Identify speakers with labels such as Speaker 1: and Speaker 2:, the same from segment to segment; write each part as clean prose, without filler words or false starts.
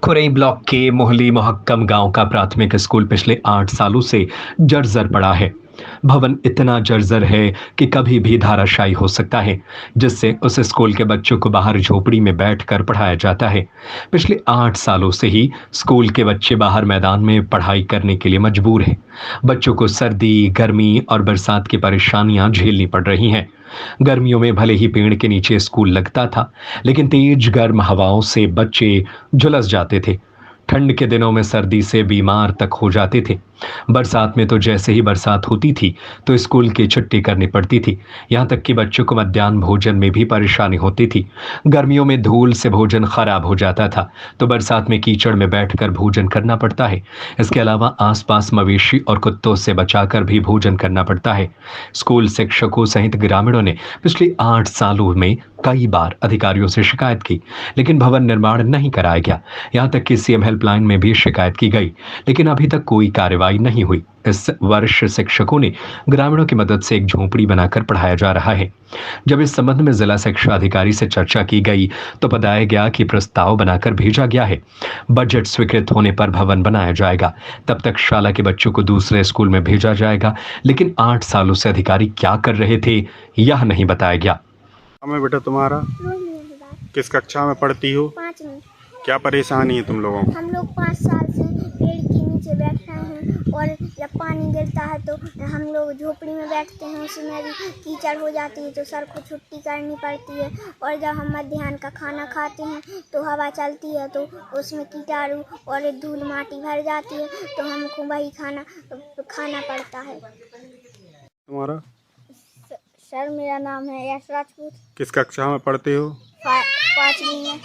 Speaker 1: Khurai block के मोहली मोहक्कम गांव का प्राथमिक स्कूल पिछले 8 सालों से जर्जर पड़ा है। भवन इतना जर्जर है कि कभी भी धाराशायी हो सकता है, जिससे उस स्कूल के बच्चों को बाहर झोपड़ी में बैठकर पढ़ाया जाता है। पिछले 8 सालों से ही स्कूल के बच्चे बाहर मैदान में पढ़ाई करने के लिए मजबूर हैं। बच्चों को सर्दी, गर्मी और बरसात की परेशानियां झेलनी पड़ रही हैं। गर्मियों में भले ही पेड़ के नीचे स्कूल लगता था, लेकिन तेज गर्म हवाओं से बच्चे झुलस जाते थे। ठंड के दिनों में सर्दी से बीमार तक हो जाते थे। बरसात में तो जैसे ही बरसात होती थी तो स्कूल की छुट्टी करनी पड़ती थी। यहाँ तक कि बच्चों को मध्याह्न भोजन में भी परेशानी होती थी। गर्मियों में धूल से भोजन खराब हो जाता था, तो बरसात में कीचड़ में बैठकर भोजन करना पड़ता है। इसके अलावा आसपास मवेशी और कुत्तों से बचाकर भी भोजन करना पड़ता है। स्कूल शिक्षकों सहित ग्रामीणों ने पिछले 8 सालों में कई बार अधिकारियों से शिकायत की, लेकिन भवन निर्माण नहीं कराया गया। यहाँ तक कि सीएम हेल्पलाइन में भी शिकायत की गई, लेकिन अभी तक कोई कार्रवाई नहीं हुई। इस वर्ष शिक्षकों ने ग्रामीणों की मदद से एक झोपड़ी बनाकर पढ़ाया जा रहा है। जब इस संबंध में जिला शिक्षा अधिकारी से चर्चा की गई तो बताया गया कि प्रस्ताव बनाकर भेजा गया है। बजट स्वीकृत होने पर भवन बनाया जाएगा। तब तक शाला के बच्चों को दूसरे स्कूल में भेजा जाएगा, लेकिन 8 सालों से अधिकारी क्या कर रहे थे यह नहीं बताया गया।
Speaker 2: हमें बेटा तुम्हारा किस कक्षा में पढ़ती हो?
Speaker 3: 5 में।
Speaker 2: क्या परेशानी है तुम लोगों को?
Speaker 3: हम लोग 5 साल से पेड़ के नीचे बैठ रहे हैं और जब पानी गिरता है तो हम लोग झोपड़ी में बैठते हैं, उसमें भी कीचड़ हो जाती है तो सर को छुट्टी करनी पड़ती है। और जब हम मध्याह्न का खाना खाते हैं तो हवा चलती है तो उसमें कीटाणु और धूल माटी भर जाती है, तो हमको वही खाना पड़ता है।
Speaker 2: तुम्हारा?
Speaker 3: सर मेरा नाम है यश राजपूत।
Speaker 2: किस कक्षा में पढ़ते हो?
Speaker 3: 5वीं में।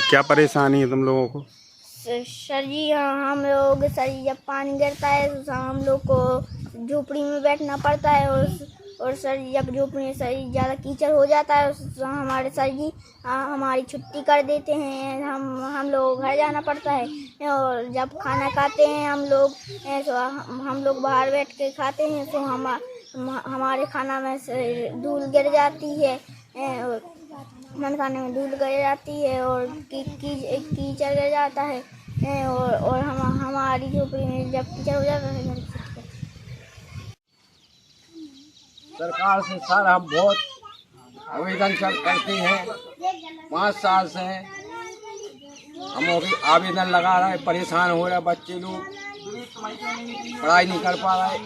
Speaker 2: क्या परेशानी है तुम लोगों को?
Speaker 3: सर जी हम लोग जब पानी गिरता है तो हम लोग को झोपड़ी में बैठना पड़ता है और सर जब झोपड़ी में ज़्यादा कीचड़ हो जाता है तो हमारे सर जी हमारी छुट्टी कर देते हैं। हम लोग घर जाना पड़ता है। और जब खाना खाते हैं हम लोग बाहर बैठ के खाते हैं तो हमारे खाना में धूल गिर जाती है। खाने में धूल गिर जाती है और कीचड़ गिर जाता है और हमारी झोपड़ी में जब कीचड़ हो जाता है।
Speaker 4: सरकार से सर हम बहुत आवेदन करते हैं। 5 साल से हम आवेदन लगा रहे हैं, परेशान हो रहे बच्चे लोग, पढ़ाई नहीं कर पा रहे।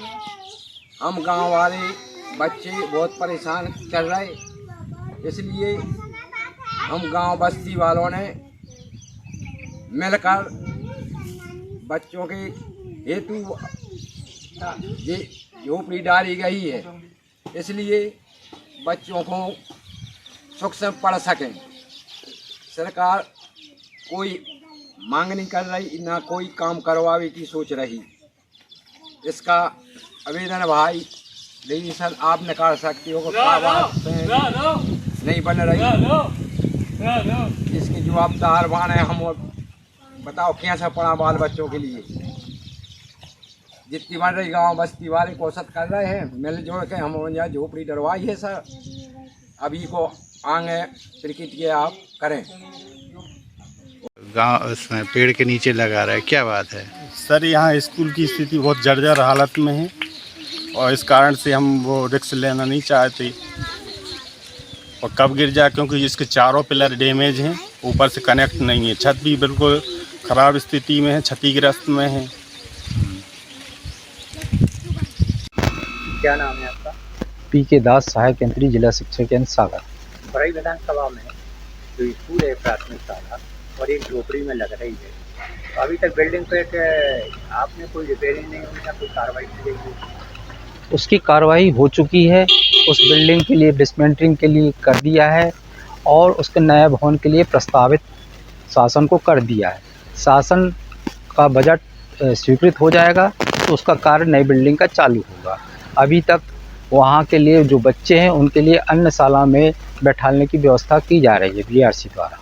Speaker 4: हम गांव वाले बच्चे बहुत परेशान चल रहे, इसलिए हम गांव बस्ती वालों ने मिलकर बच्चों के हेतु ये झोपड़ी डाली गई है, इसलिए बच्चों को सुख से पढ़ सकें। सरकार कोई मांग नहीं कर रही, ना कोई काम करवावे की सोच रही। इसका आवेदन भाई लेकिन सर आप निकाल सकते हो, नहीं बन रही, इसकी जवाबदार बने हम। बताओ कैसे पढ़ा बाल बच्चों के लिए? जितनी बन रही गांव बस्ती वाले कोशिश कर रहे हैं, मिलजुल के हम यहाँ झोपड़ी डरवाई है सर। अभी को आगे प्रक्रिया आप करें।
Speaker 5: गांव उसमें पेड़ के नीचे लगा रहा है, क्या बात है?
Speaker 2: सर यहाँ स्कूल की स्थिति बहुत जर्जर हालत में है और इस कारण से हम वो रिस्क लेना नहीं चाहते और कब गिर जाए, क्योंकि इसके चारों पिलर डैमेज हैं, ऊपर से कनेक्ट नहीं है, छत भी बिल्कुल ख़राब स्थिति में है, क्षतिग्रस्त में है।
Speaker 6: क्या नाम है आपका?
Speaker 7: पी.के. दास, सहायक केंद्रीय जिला शिक्षा केंद्र सागर।
Speaker 6: खुरई विधानसभा में जो स्कूल है प्राथमिक शाला और एक झोपड़ी में लग रही है, तो अभी तक बिल्डिंग पे आपने कोई रिपेयरिंग नहीं हुई या कोई कार्रवाई की गई?
Speaker 7: उसकी कार्रवाई हो चुकी है। उस बिल्डिंग के लिए डिसमेंटलिंग के लिए कर दिया है और उसके नए भवन के लिए प्रस्तावित शासन को कर दिया है। शासन का बजट स्वीकृत हो जाएगा तो उसका कार्य नई बिल्डिंग का चालू होगा। अभी तक वहाँ के लिए जो बच्चे हैं उनके लिए अन्य शाला में बैठाने की व्यवस्था की जा रही है बीआरसी द्वारा।